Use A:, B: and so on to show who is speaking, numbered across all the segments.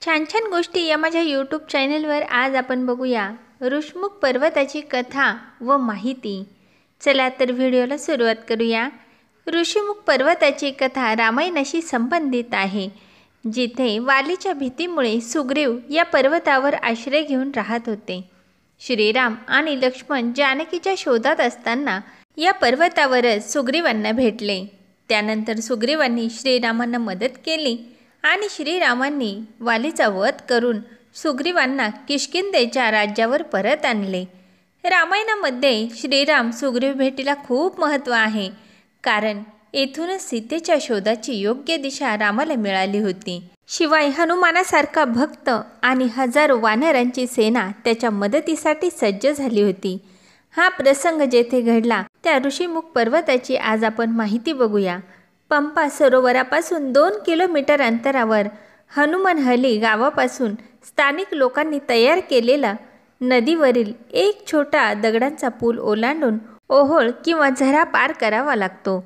A: छान छान गोष्टी या माझ्या यूट्यूब चॅनलवर आज आपण बघूया ऋषमुख पर्वताची कथा व माहिती। चला तर व्हिडिओला सुरुवात करूया। ऋषमुख पर्वताची कथा रामायणाशी संबंधित आहे, जिथे वालीच्या भीतीमुळे सुग्रीव या पर्वतावर आश्रय घेऊन राहत होते। श्रीराम आणि लक्ष्मण जानकीच्या शोधात असताना या पर्वतावरच सुग्रीवांना भेटले। त्यानंतर सुग्रीवांनी श्रीरामांना मदत केली आणि श्रीरामांनी वालीचा वध करून सुग्रीवांना किष्किंधेच्या राज्यावर परत आणले। रामायणामध्ये श्रीराम सुग्रीव भेटीला खूप महत्त्व आहे, कारण येथूनच सीतेच्या शोधाची योग्य दिशा रामाला मिळाली होती। शिवाय हनुमानासारखा भक्त आणि हजारो वानरांची सेना त्याच्या मदतीसाठी सज्ज झाली होती। हा प्रसंग जेथे घडला त्या ऋषिमुख पर्वताची आज आपण माहिती बघूया। पंपा सरोवरापासून 2 किलोमीटर अंतरावर हनुमानहली गावापासून स्थानिक लोकांनी तयार केलेला नदीवरील एक छोटा दगडांचा पूल ओलांडून ओहोळ किंवा झरा पार करावा लागतो।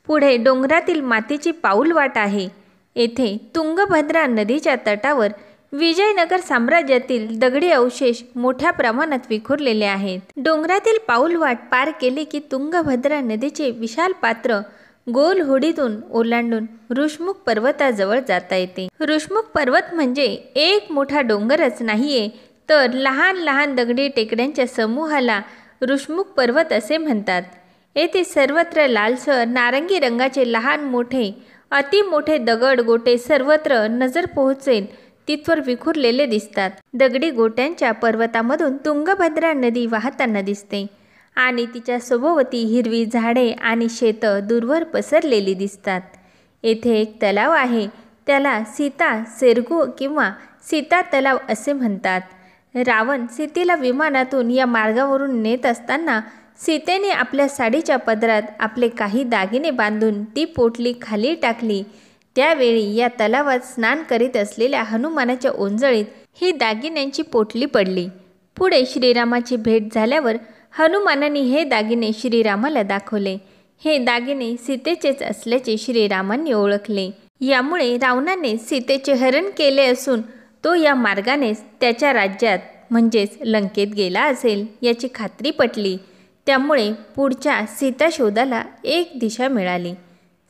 A: पुढे डोंगरातील मातीची पाऊलवाट आहे। येथे तुंगभद्रा नदीच्या तटावर विजयनगर साम्राज्यातील दगडी अवशेष मोठ्या प्रमाणात विखुरलेले आहेत। डोंगरातील पाऊलवाट पार केली की तुंगभद्रा नदीचे विशाल पात्र गोल होडीतून ओलांडून ऋषमुख पर्वताजवळ जाता येते। ऋषमुख पर्वत म्हणजे एक मोठा डोंगरच नाहीये, तर लहान लहान दगडी टेकड्यांच्या समूहाला ऋषमुख पर्वत असे म्हणतात। येथे सर्वत्र लालसर नारंगी रंगाचे लहान मोठे अति मोठे दगड गोटे सर्वत्र नजर पोहोचेल तिथवर विखुरलेले दिसतात। दगडी गोट्यांच्या पर्वतामधून तुंगभद्रा नदी वाहताना दिसते आणि तिच्या सभोवती हिरवी झाडे आणि शेतं दूरवर पसरलेली दिसतात। येथे एक तलाव आहे, त्याला सीता सेरगू किंवा सीता तलाव असे म्हणतात। रावण सीतेला विमानातून या मार्गावरून नेत असताना सीतेने आपल्या साडीच्या पदरात आपले काही दागिने बांधून ती पोटली खाली टाकली। त्यावेळी या तलावात स्नान करीत असलेल्या हनुमानाच्या ओंजळीत ही दागिन्यांची पोटली पडली। पुढे श्रीरामाची भेट झाल्यावर हनुमानाने हे दागिने श्रीरामाला दाखवले। हे दागिने सीतेचेच असल्याचे श्रीरामांनी ओळखले। यामुळे रावणाने सीतेचे हरण केले असून तो या मार्गानेच त्याच्या राज्यात म्हणजेच लंकेत गेला असेल याची खात्री पटली। त्यामुळे पुढच्या सीता शोधाला एक दिशा मिळाली।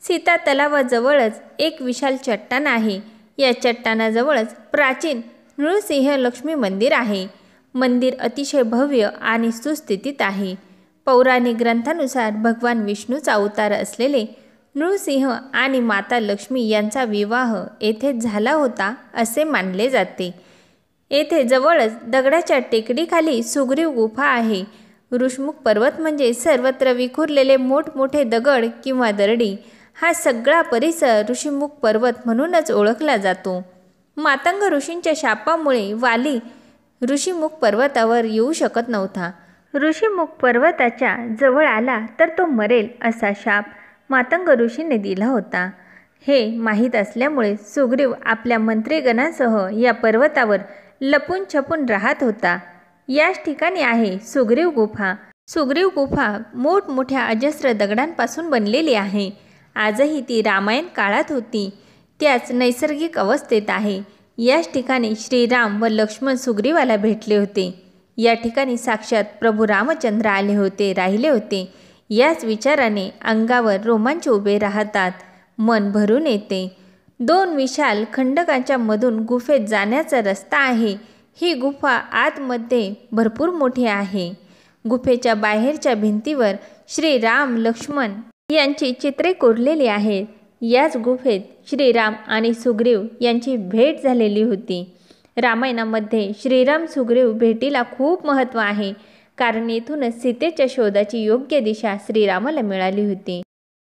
A: सीता तलावाजवळच एक विशाल चट्टान आहे। या चट्टानाजवळच प्राचीन नृसिंह लक्ष्मी मंदिर आहे। मंदिर अतिशय भव्य आणि सुस्थितीत आहे। पौराणिक ग्रंथानुसार भगवान विष्णूचा अवतार असलेले नृसिंह आणि माता लक्ष्मी यांचा विवाह येथेच झाला होता असे मानले जाते। येथे जवळच दगडाच्या टेकडीखाली सुग्रीव गुफा आहे। ऋषमुख पर्वत म्हणजे सर्वत्र विखुरलेले मोठमोठे दगड किंवा दरडी। हा सगळा परिसर ऋषिमुख पर्वत म्हणूनच ओळखला जातो। मातंग ऋषींच्या शापामुळे वाली ऋषिमुख पर्वतावर येऊ शकत नव्हता। ऋषिमुख पर्वताच्या जवळ आला तर तो मरेल असा शाप मातंग ऋषीने दिला होता। हे माहीत असल्यामुळे सुग्रीव आपल्या मंत्रीगणांसह या पर्वतावर लपून छपून राहत होता। याच ठिकाणी आहे सुग्रीव गुफा। सुग्रीव गुफा मोठमोठ्या अजस्र दगडांपासून बनलेली आहे। आजही ती रामायण काळात होती त्याच नैसर्गिक अवस्थेत आहे। याच ठिकाणी श्रीराम व लक्ष्मण सुग्रीवाला भेटले होते। या ठिकाणी साक्षात प्रभू रामचंद्र आले होते, राहिले होते। याच विचाराने अंगावर रोमांच उभे राहतात, मन भरून येते। 2 विशाल खंडकांच्या मधून गुफेत जाण्याचा रस्ता आहे। ही गुफा आतमध्ये भरपूर मोठी आहे। गुफेच्या बाहेरच्या भिंतीवर श्रीराम लक्ष्मण यांची चित्रे कोरलेली आहेत। याच गुफेत श्रीराम आणि सुग्रीव यांची भेट झालेली होती। रामायणामध्ये श्रीराम सुग्रीव भेटीला खूप महत्त्व आहे, कारण येथूनच सीतेच्या शोधाची योग्य दिशा श्रीरामाला मिळाली होती।